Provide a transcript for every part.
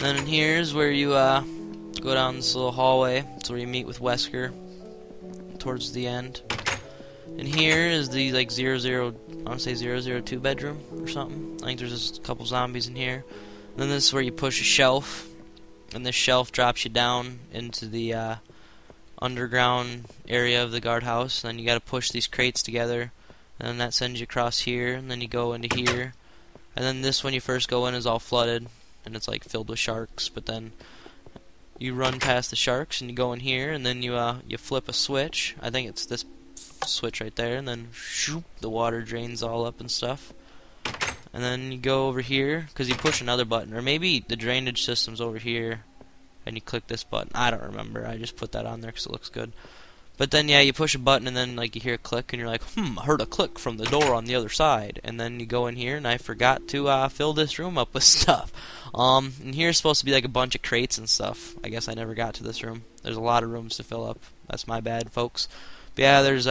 And then in here is where you go down this little hallway. It's where you meet with Wesker towards the end. And here is the like I want to say 002 bedroom or something. I think there's just a couple zombies in here. And then this is where you push a shelf, and this shelf drops you down into the underground area of the guardhouse. And then you got to push these crates together, and then that sends you across here, and then you go into here. And then this, when you first go in, is all flooded, and it's like filled with sharks. But then you run past the sharks, and you go in here, and then you flip a switch. I think it's this switch right there, and then shoop, the water drains all up and stuff. And then you go over here, because you push another button, or maybe the drainage system's over here, and you click this button. I don't remember. I just put that on there because it looks good. But then, yeah, you push a button, and then like you hear a click, and you're like, I heard a click from the door on the other side. And then you go in here, and I forgot to fill this room up with stuff. And here's supposed to be like a bunch of crates and stuff. I guess I never got to this room. There's a lot of rooms to fill up. That's my bad, folks. But yeah, there's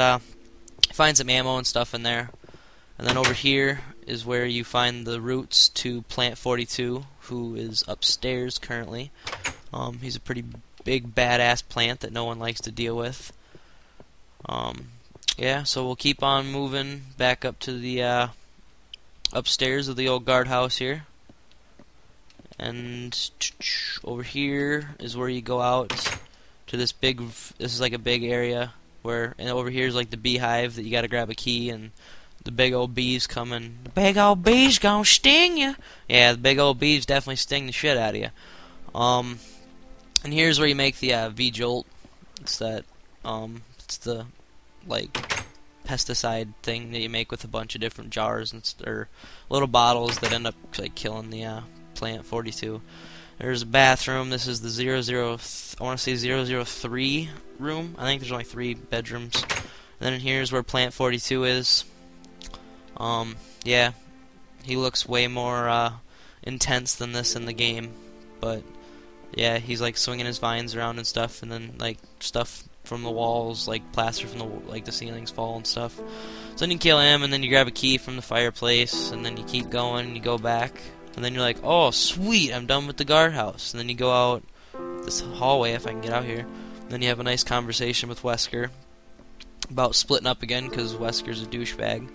find some ammo and stuff in there. And then over here is where you find the routes to Plant 42, who is upstairs currently. He's a pretty big badass plant that no one likes to deal with. Yeah, so we'll keep on moving back up to the upstairs of the old guardhouse here. And over here is where you go out to this is like a big area where, and over here is like the beehive that you gotta grab a key, and the big old bees coming. The big old bees gonna sting you. Yeah, the big old bees definitely sting the shit out of you. And here's where you make the V-Jolt. It's that, it's the, like, pesticide thing that you make with a bunch of different jars or little bottles that end up, like, killing the, Plant 42. There's a bathroom. This is the I want to say 003 room. I think there's only 3 bedrooms. And then here's where Plant 42 is. Yeah, he looks way more intense than this in the game, but yeah, he's like swinging his vines around and stuff, and then like stuff from the walls, like plaster from the ceilings fall and stuff. So then you kill him, and then you grab a key from the fireplace, and then you keep going, and you go back, and then you're like, oh sweet, I'm done with the guardhouse. And then you go out this hallway, if I can get out here. And then you have a nice conversation with Wesker about splitting up again because Wesker's a douchebag.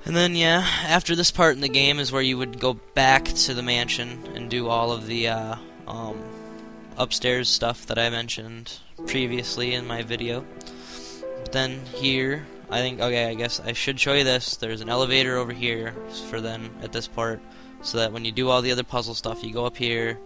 And then, yeah, after this part in the game is where you would go back to the mansion and do all of the upstairs stuff that I mentioned previously in my video. But then here, I guess I should show you this. There's an elevator over here for then at this part, so that when you do all the other puzzle stuff, you go up here,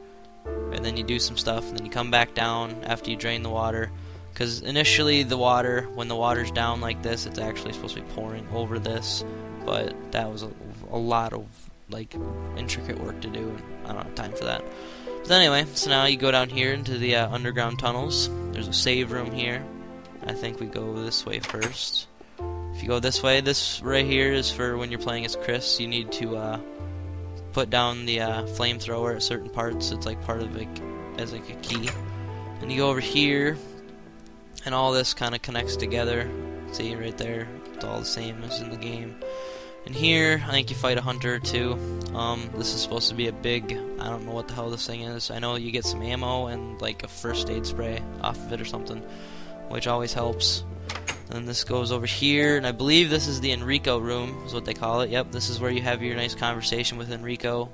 and then you do some stuff, and then you come back down after you drain the water. Because initially the water, when the water's down like this, it's actually supposed to be pouring over this. But that was a lot of like intricate work to do, and I don't have time for that. But anyway, so now you go down here into the underground tunnels. There's a save room here. I think we go this way first. If you go this way, this right here is for when you're playing as Chris. You need to put down the flamethrower at certain parts. It's like part of it as like a key. And you go over here, and all this kind of connects together. See right there, it's all the same as in the game. And here, I think you fight a hunter or two. This is supposed to be a big, I don't know what the hell this thing is. I know you get some ammo and like a first aid spray off of it or something, which always helps. And then this goes over here, and I believe this is the Enrico room, is what they call it. Yep, this is where you have your nice conversation with Enrico.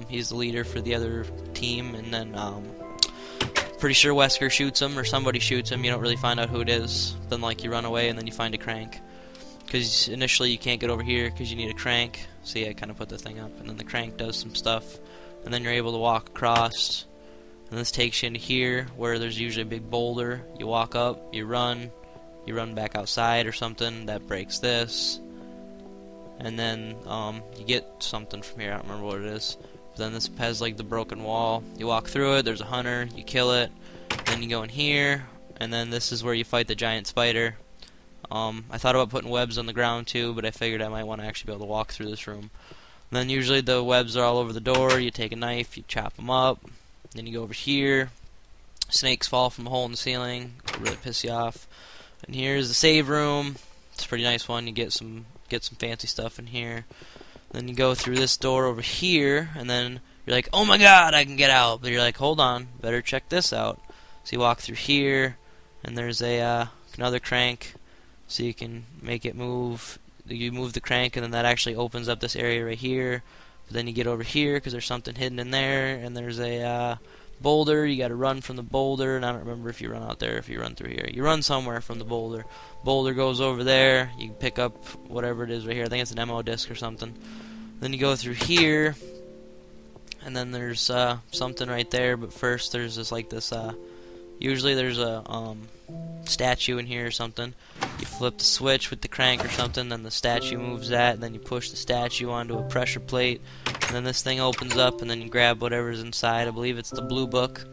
He's the leader for the other team, and then pretty sure Wesker shoots him, or somebody shoots him. You don't really find out who it is. Then like you run away, and then you find a crank. Because initially you can't get over here because you need a crank. See, I kind of put the thing up, and then the crank does some stuff, and then you're able to walk across. And this takes you into here, where there's usually a big boulder. You walk up, you run back outside or something. That breaks this, and then you get something from here. I don't remember what it is. But then this has like the broken wall. You walk through it. There's a hunter. You kill it. Then you go in here, and then this is where you fight the giant spider. I thought about putting webs on the ground too, but I figured I might want to actually be able to walk through this room. And then usually the webs are all over the door. You take a knife, you chop them up. Then you go over here. Snakes fall from the hole in the ceiling. It'll really piss you off. And here's the save room. It's a pretty nice one. You get some fancy stuff in here. Then you go through this door over here, and then you're like, oh my god, I can get out. But you're like, hold on, better check this out. So you walk through here, and there's a another crank, so you can make it move. You move the crank, and then that actually opens up this area right here. But then you get over here because there's something hidden in there, and there's a boulder. You got to run from the boulder, and I don't remember if you run out there, if you run through here. You run somewhere from the boulder. Boulder goes over there. You can pick up whatever it is right here. I think it's an ammo disc or something. Then you go through here, and then there's something right there. But first, there's this usually there's a statue in here or something. You flip the switch with the crank or something, then the statue moves that, and then you push the statue onto a pressure plate, and then this thing opens up, and then you grab whatever's inside. I believe it's the blue book.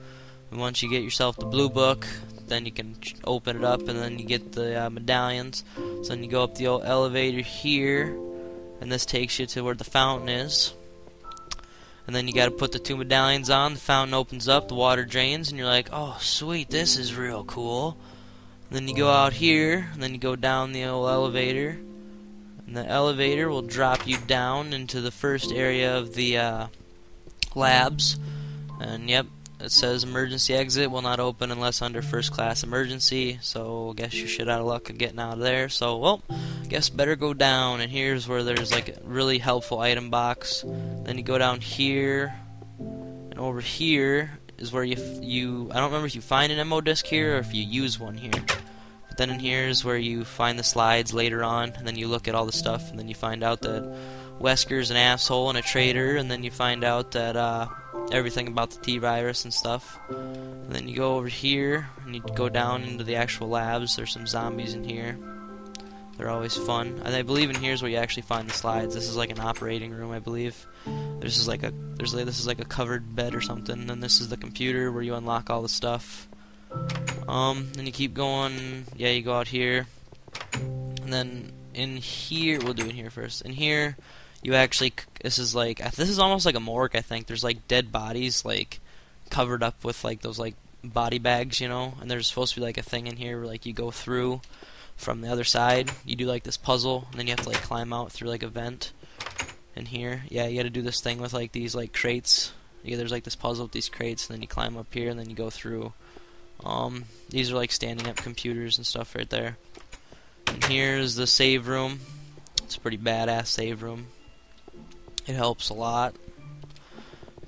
And once you get yourself the blue book, then you can open it up, and then you get the medallions. So then you go up the old elevator here, and this takes you to where the fountain is. And then you got to put the 2 medallions on. The fountain opens up, the water drains, and you're like, oh sweet, this is real cool. And then you go out here, and then you go down the old elevator, and the elevator will drop you down into the first area of the labs. And yep, it says emergency exit will not open unless under first class emergency. So I guess you're shit out of luck of getting out of there. So well, I guess better go down. And here's where there's like a really helpful item box. Then you go down here, and over here is where you I don't remember if you find an ammo disc here or if you use one here. But then in here is where you find the slides later on, and then you look at all the stuff, and then you find out that Wesker's an asshole and a traitor, and then you find out that everything about the T-virus and stuff. And then you go over here, and you go down into the actual labs. There's some zombies in here. They're always fun. And I believe in here is where you actually find the slides. This is like an operating room, I believe. This is like a covered bed or something. And this is the computer where you unlock all the stuff. Then you keep going. Yeah, you go out here, and then in here, we'll do it here first. In here, you actually, this is almost like a morgue, I think. There's like dead bodies like covered up with like those like body bags, you know. And there's supposed to be like a thing in here where like you go through from the other side. You do like this puzzle, and then you have to like climb out through like a vent. In here, yeah, you got to do this thing with like these like crates. Yeah, there's like this puzzle with these crates, and then you climb up here, and then you go through. These are like standing up computers and stuff right there. And here's the save room. It's a pretty badass save room. It helps a lot.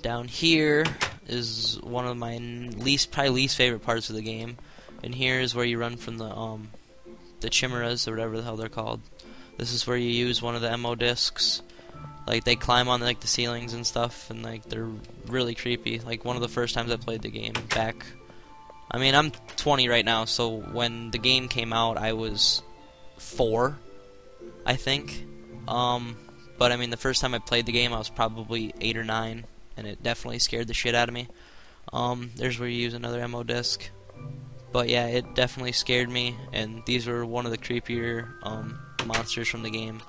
Down here is one of my probably least favorite parts of the game. And here is where you run from the chimeras or whatever the hell they're called. This is where you use one of the ammo discs. Like they climb on like the ceilings and stuff, and like they're really creepy. Like one of the first times I played the game back. I mean, I'm 20 right now, so when the game came out, I was 4, I think. But I mean, the first time I played the game, I was probably 8 or 9, and it definitely scared the shit out of me. There's where you use another ammo disc. But yeah, it definitely scared me, and these were one of the creepier monsters from the game.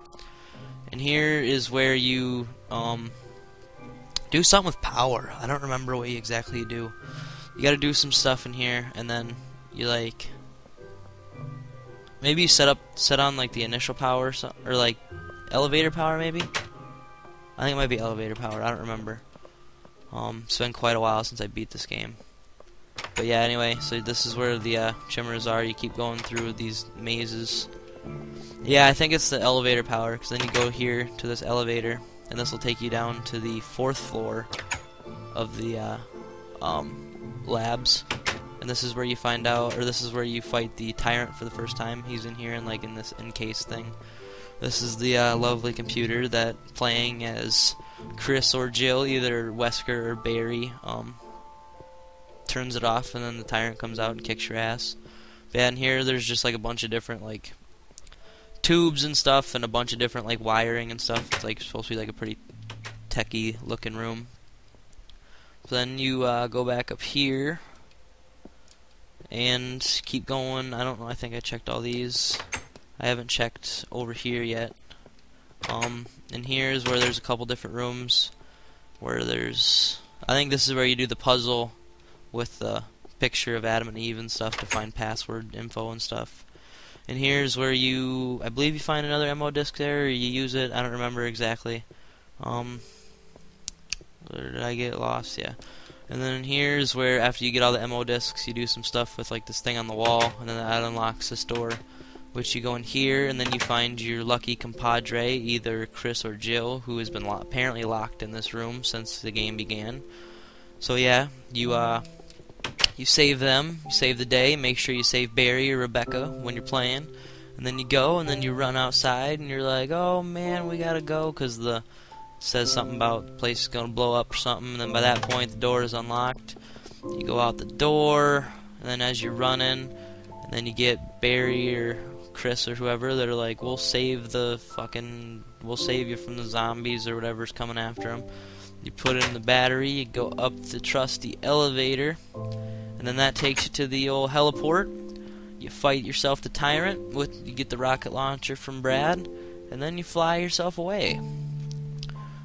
And here is where you do something with power. I don't remember what you exactly do. You gotta do some stuff in here, and then you like maybe you set on like the initial power or like elevator power maybe. I think it might be elevator power. I don't remember. It's been quite a while since I beat this game. But yeah, anyway, so this is where the chimeras are. You keep going through these mazes. Yeah, I think it's the elevator power, because then you go here to this elevator, and this will take you down to the 4th floor of the labs. And this is where you find out, or this is where you fight the tyrant for the first time. He's in here and like in this encased thing. This is the lovely computer that playing as Chris or Jill, either Wesker or Barry, turns it off, and then the tyrant comes out and kicks your ass. But yeah, and here there's just like a bunch of different like tubes and stuff, and a bunch of different like wiring and stuff. It's like supposed to be like a pretty techy looking room. So then you go back up here and keep going. I don't know, I think I checked all these. I haven't checked over here yet. And here's where there's a couple different rooms where there's, I think this is where you do the puzzle with the picture of Adam and Eve and stuff to find password info and stuff. And here's where you, I believe you find another ammo disc there, or you use it, I don't remember exactly. Or did I get lost? Yeah. And then here's where, after you get all the MO discs, you do some stuff with like this thing on the wall, and then that unlocks this door, which you go in here, and then you find your lucky compadre, either Chris or Jill, who has been apparently locked in this room since the game began. So yeah, you save them, you save the day, make sure you save Barry or Rebecca when you're playing, and then you go, and then you run outside, and you're like, oh man, we gotta go, because the says something about the place is gonna blow up or something, and then by that point the door is unlocked. You go out the door, and then as you're running, and then you get Barry or Chris or whoever that are like, we'll save you from the zombies or whatever's coming after them. You put it in the battery, you go up the trusty elevator, and then that takes you to the old heliport. You fight yourself the tyrant, you get the rocket launcher from Brad, and then you fly yourself away.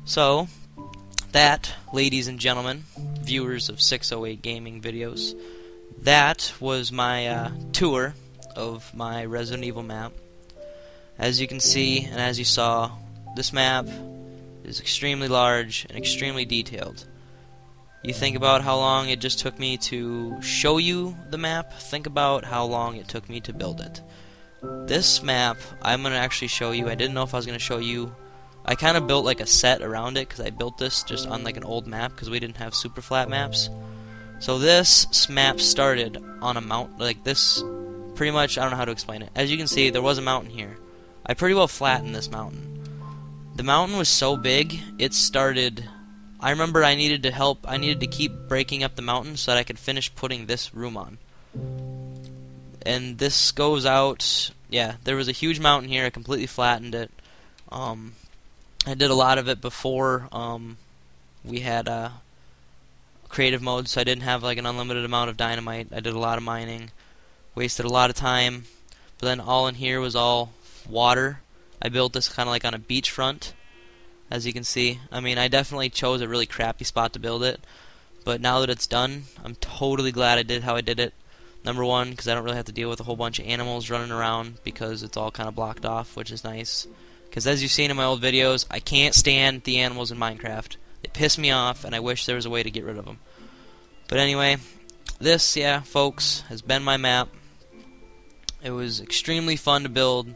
So, that, ladies and gentlemen, viewers of 608 Gaming videos, that was my tour of my Resident Evil map. As you can see, and as you saw, this map is extremely large and extremely detailed. You think about how long it just took me to show you the map, think about how long it took me to build it. This map, I'm going to actually show you. I didn't know if I was going to show you. I kind of built like a set around it, because I built this just on like an old map, because we didn't have super flat maps. So this map started on a mountain, like this, pretty much, I don't know how to explain it. As you can see, there was a mountain here. I pretty well flattened this mountain. The mountain was so big, it started, I remember I needed to keep breaking up the mountain so that I could finish putting this room on. And this goes out, yeah, there was a huge mountain here, I completely flattened it. I did a lot of it before we had creative mode, so I didn't have like an unlimited amount of dynamite. I did a lot of mining, wasted a lot of time, but then all in here was all water. I built this kind of like on a beachfront, as you can see. I mean, I definitely chose a really crappy spot to build it, but now that it's done, I'm totally glad I did how I did it. Number one, because I don't really have to deal with a whole bunch of animals running around, because it's all kind of blocked off, which is nice. Because as you've seen in my old videos, I can't stand the animals in Minecraft. They piss me off, and I wish there was a way to get rid of them. But anyway, this, yeah, folks, has been my map. It was extremely fun to build,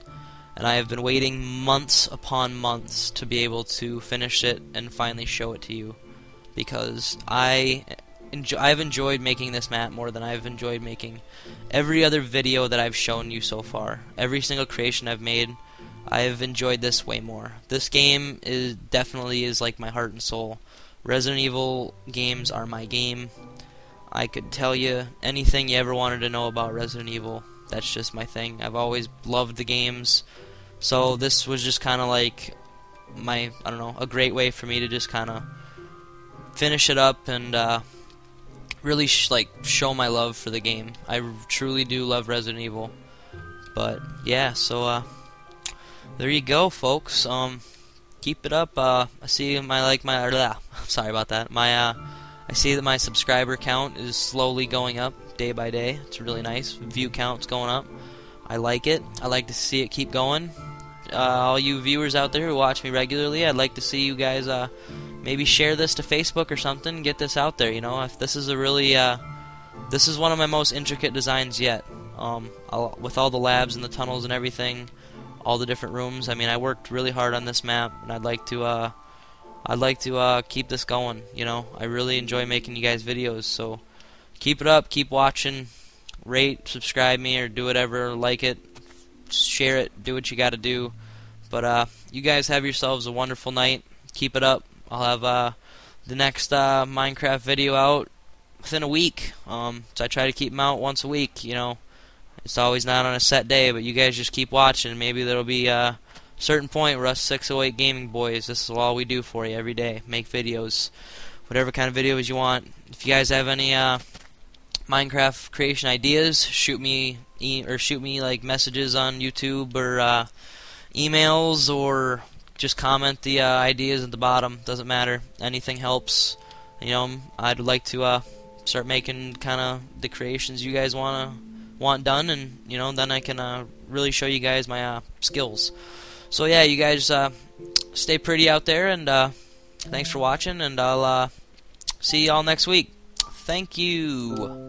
and I have been waiting months upon months to be able to finish it and finally show it to you. Because I've enjoyed making this map more than I've enjoyed making every other video that I've shown you so far. Every single creation I've made, I've enjoyed this way more. This game definitely is like my heart and soul. Resident Evil games are my game. I could tell you anything you ever wanted to know about Resident Evil. That's just my thing. I've always loved the games. So this was just kind of like I don't know, a great way for me to just kind of finish it up and really show my love for the game. I truly do love Resident Evil. But yeah, so there you go, folks. Keep it up. I see sorry about that. I see that my subscriber count is slowly going up day by day. It's really nice. View count's going up. I like it. I like to see it keep going. All you viewers out there who watch me regularly, I'd like to see you guys maybe share this to Facebook or something. Get this out there. You know, if this is a really this is one of my most intricate designs yet. With all the labs and the tunnels and everything, all the different rooms. I mean, I worked really hard on this map, and I'd like to keep this going. You know, I really enjoy making you guys videos, so keep it up, keep watching, rate, subscribe me, or do whatever, like it, share it, do what you gotta do. But you guys have yourselves a wonderful night. Keep it up. I'll have the next Minecraft video out within a week. So I try to keep them out once a week, you know. It's always not on a set day, but you guys just keep watching. Maybe there'll be a certain point where us 608 Gaming Boys, this is all we do for you every day. Make videos. Whatever kind of videos you want. If you guys have any Minecraft creation ideas, shoot me like messages on YouTube or emails, or just comment the ideas at the bottom. Doesn't matter. Anything helps. You know, I'd like to start making kind of the creations you guys want done, and you know, then I can really show you guys my skills. So yeah, you guys stay pretty out there, and Thanks for watching, and I'll see y'all next week. Thank you.